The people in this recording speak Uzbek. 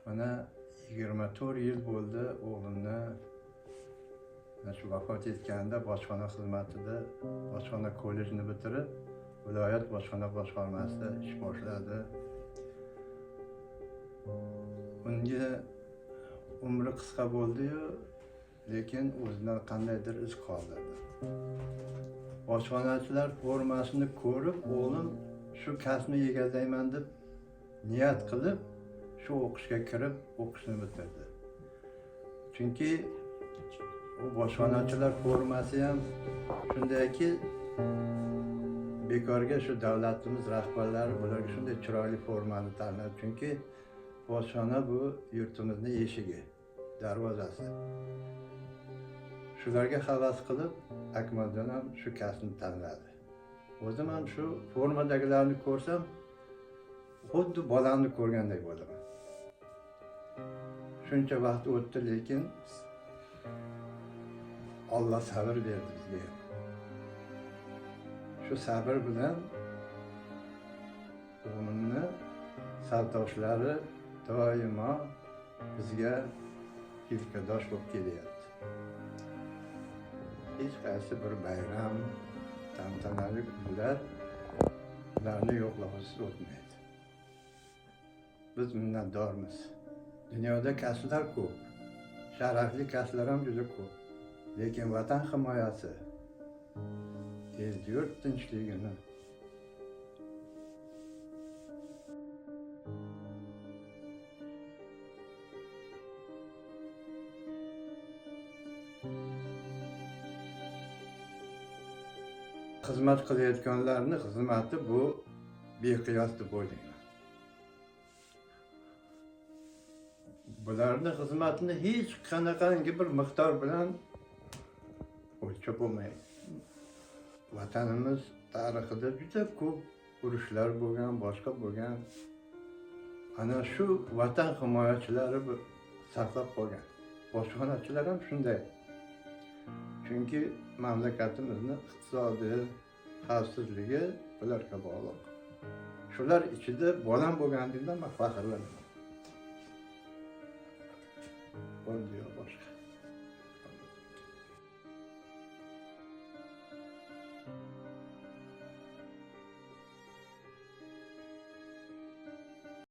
Mana 24 yil bo'ldi o'g'limni shu vafot etganida bojxona xizmatida, bojxona kollejini bitirib, viloyat bojxona boshqarmasida ish boshladi. Unga umri qisqa bo'ldi-yu, lekin o'zidan qandaydir iz qoldirdi. Bojxonachilar formasini ko'rib, o'g'lim shu kasbni egallayman deb niyat qilib, shu o'qishga kirib, o'qishni bitirdi. Chunki u bojxonachilar formasi ham shundayki, bekorga shu davlatimiz rahbarlari bularga shunday chiroyli formani tanladi. Chunki bojxona bu yurtimizning eshigi, darvozasi. Shularga havas qilib, Akmaljon ham shu kasbni tanladi. O'zim ham shu formadagilarni ko'rsam, xuddi bolamni ko'rgandek bo'laman. Shuncha vaqt o'tdi, lekin Alloh sabr berdi bizga. Shu sabr bilan o'g'limni safdoshlari doimo bizga yelkadosh bo'lib kelyapti. Hech qaysi bir bayram, tantanali kunlar ularni yo'qlovsiz o'tmaydi. Biz minnatdormiz. Dunyoda kasblar ko'p, sharafli kasblar ham juda ko'p. Lekin vatan himoyasi, el-yurt tinchligini xizmat qilayotganlarning xizmati bu beqiyos deb o'ylayman. Bularning xizmatini hech qanaqangi bir miqdor bilan o'lchab bo'lmaydi. Vatanimiz tarixida juda ko'p urushlar bo'lgan, boshqa bo'lgan. Ana shu vatan himoyachilari saqlab qolgan. Bojxonachilar ham shunday. Chunki mamlakatimizning iqtisodiy xavfsizligi bularga bog'liq. Shular ichida bolam bo'lganligimdan men faxrlanaman. Bo'ldi boshqa.